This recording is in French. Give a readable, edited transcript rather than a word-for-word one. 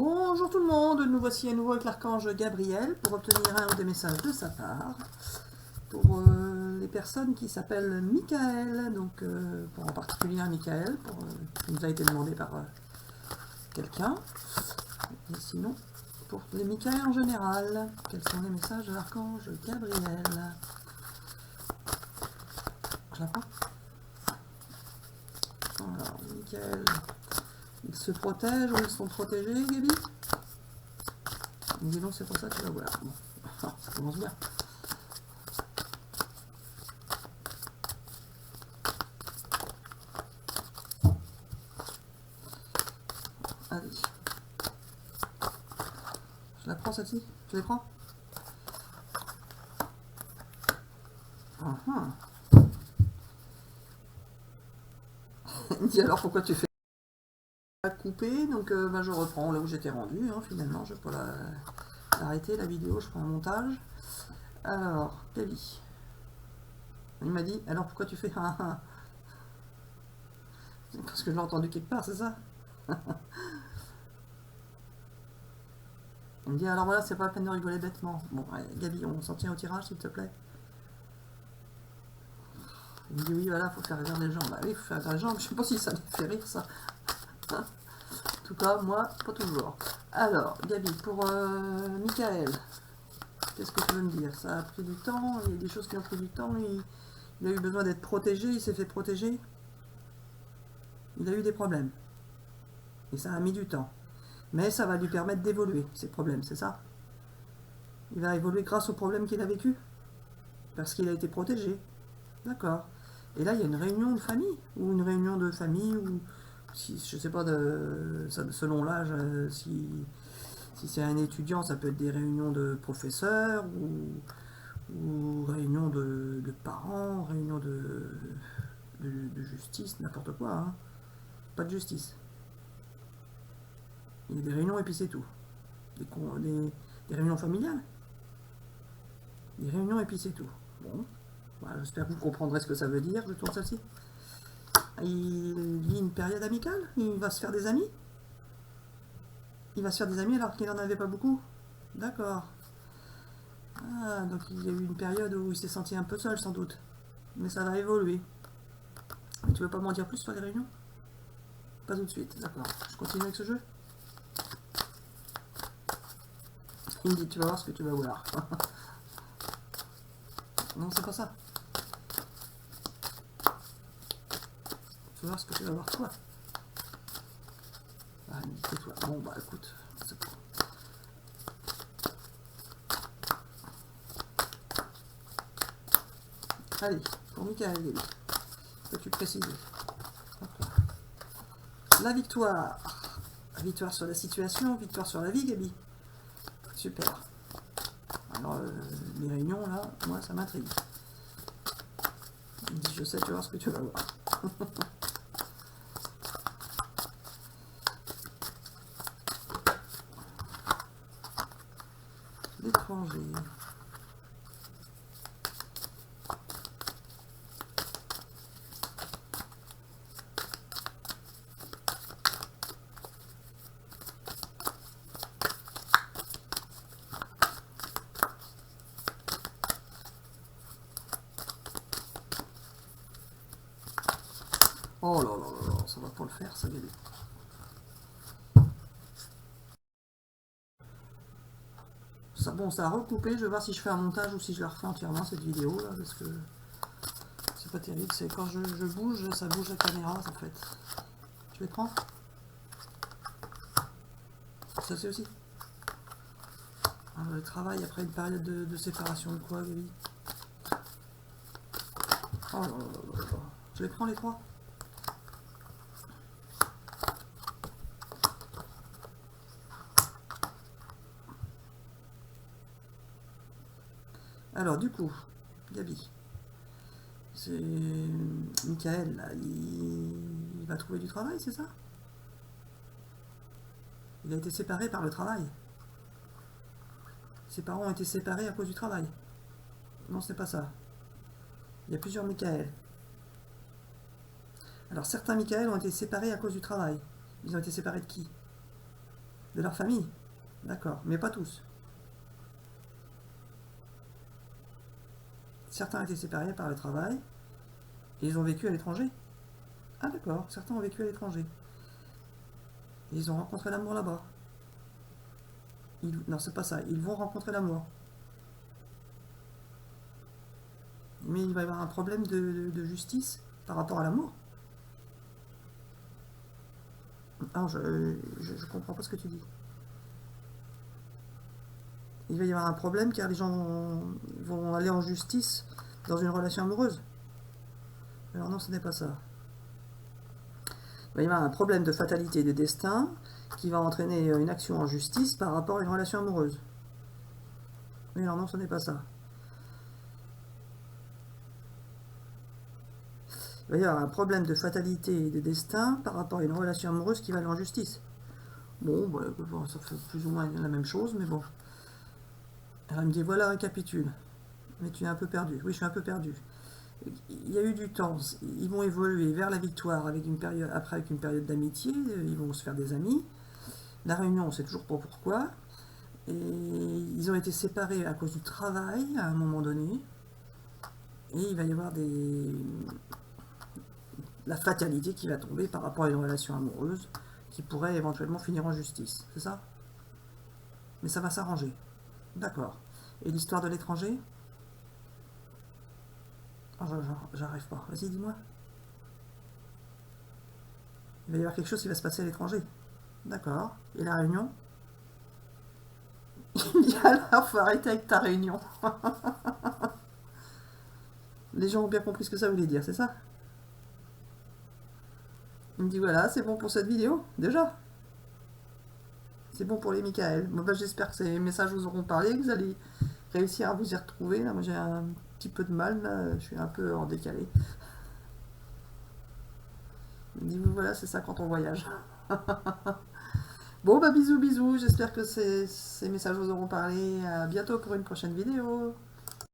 Bonjour tout le monde, nous voici à nouveau avec l'archange Gabriel pour obtenir un ou des messages de sa part pour les personnes qui s'appellent Michael, donc pour en particulier un Michael, qui nous a été demandé par quelqu'un, et sinon pour les Michael en général, quels sont les messages de l'archange Gabriel? Je la prends. Alors, Michael, ils se protègent ou ils sont protégés, Gabi? Dis donc, c'est pour ça que tu vas voir. Bon, ça commence bien. Allez. Je la prends celle-ci? Tu les prends? Il me dit alors pourquoi tu fais couper, donc je reprends là où j'étais rendu, hein, finalement, je peux l'arrêter la vidéo, je prends un montage. Alors, Gabi, il m'a dit, alors pourquoi tu fais parce que je l'ai entendu quelque part, c'est ça? Il me dit, alors voilà, c'est pas la peine de rigoler bêtement. Bon, allez, Gabi, on s'en tient au tirage, s'il te plaît. Il me dit, oui, voilà, faut faire rire les gens. Bah oui, faut faire rire les gens, je sais pas si ça me fait rire, ça. En tout cas, moi, pas toujours. Alors, Gabi, pour Michael, qu'est-ce que tu veux me dire? Ça a pris du temps, il y a des choses qui ont pris du temps, il a eu besoin d'être protégé, il s'est fait protéger. Il a eu des problèmes. Et ça a mis du temps. Mais ça va lui permettre d'évoluer, ces problèmes, c'est ça? Il va évoluer grâce aux problèmes qu'il a vécu? Parce qu'il a été protégé. D'accord. Et là, il y a une réunion de famille? Ou une réunion de famille, ou si, je sais pas, selon l'âge, si c'est un étudiant, ça peut être des réunions de professeurs, ou réunions de parents, réunions de justice, n'importe quoi. Hein. Pas de justice. Il y a des réunions et puis c'est tout. Des réunions familiales. Des réunions et puis c'est tout. Bon, voilà, j'espère que vous comprendrez ce que ça veut dire. Je tourne celle-ci. Il vit une période amicale. Il va se faire des amis. Il va se faire des amis alors qu'il n'en avait pas beaucoup. D'accord. Ah, donc il y a eu une période où il s'est senti un peu seul sans doute. Mais ça va évoluer. Mais tu veux pas m'en dire plus sur les réunions? Pas tout de suite, d'accord. Je continue avec ce jeu. Il me dit, tu vas voir ce que tu vas voir. Non, c'est pas ça. Tu vas voir ce que tu vas voir, toi. Ah, il me dit, toi. Bon, bah écoute, c'est bon. Allez, pour Michael, peux-tu préciser? La victoire. Victoire sur la situation, victoire sur la vie, Gabi. Super. Alors, les réunions, là, moi, ça m'intrigue. Il me dit, je sais, tu vas voir ce que tu vas voir. L'étranger. Oh là là là là, ça va pas le faire, ça, Gabi. Ça, bon, ça a recoupé, je vais voir si je fais un montage ou si je la refais entièrement, cette vidéo, là, parce que c'est pas terrible, c'est quand je bouge, ça bouge la caméra, en fait. Tu les prends? Ça, c'est aussi. Alors, le travail après une période de séparation de quoi, Gabi? Oh là là là là. Je les prends, les trois? Alors, du coup, Gabi, c'est Michael, là, il va trouver du travail, c'est ça? Il a été séparé par le travail. Ses parents ont été séparés à cause du travail. Non, c'est pas ça. Il y a plusieurs Michael. Alors, certains Michael ont été séparés à cause du travail. Ils ont été séparés de qui? de leur famille. D'accord, mais pas tous. Certains étaient séparés par le travail et ils ont vécu à l'étranger. Ah d'accord, certains ont vécu à l'étranger. Ils ont rencontré l'amour là-bas. Non, c'est pas ça. Ils vont rencontrer l'amour. Mais il va y avoir un problème de justice par rapport à l'amour. Alors, je comprends pas ce que tu dis. Il va y avoir un problème car les gens vont aller en justice dans une relation amoureuse. Alors non, ce n'est pas ça. Il va y avoir un problème de fatalité de destin qui va entraîner une action en justice par rapport à une relation amoureuse. Mais alors non, ce n'est pas ça. Il va y avoir un problème de fatalité de destin par rapport à une relation amoureuse qui va aller en justice. Bon, bah, ça fait plus ou moins la même chose, mais bon. Alors il me dit, voilà, récapitule. Mais tu es un peu perdu. Oui, je suis un peu perdu. Il y a eu du temps. Ils vont évoluer vers la victoire avec une période, après avec une période d'amitié. Ils vont se faire des amis. La réunion, on sait toujours pas pourquoi. Et ils ont été séparés à cause du travail à un moment donné. Et il va y avoir la fatalité qui va tomber par rapport à une relation amoureuse qui pourrait éventuellement finir en justice. C'est ça? Mais ça va s'arranger. D'accord. Et l'histoire de l'étranger? Oh, j'arrive pas. Vas-y, dis-moi. Il va y avoir quelque chose qui va se passer à l'étranger. D'accord. Et la réunion? Alors, faut arrêter avec ta réunion. Les gens ont bien compris ce que ça voulait dire, c'est ça? Il me dit voilà, c'est bon pour cette vidéo, déjà. C'est bon pour les Michael. Bon, bah, j'espère que ces messages vous auront parlé, que vous allez réussir à vous y retrouver. Là, moi j'ai un petit peu de mal, là. Je suis un peu en décalé. Il me dit voilà, c'est ça quand on voyage. Bon, bah bisous, bisous. J'espère que ces messages vous auront parlé. À bientôt pour une prochaine vidéo.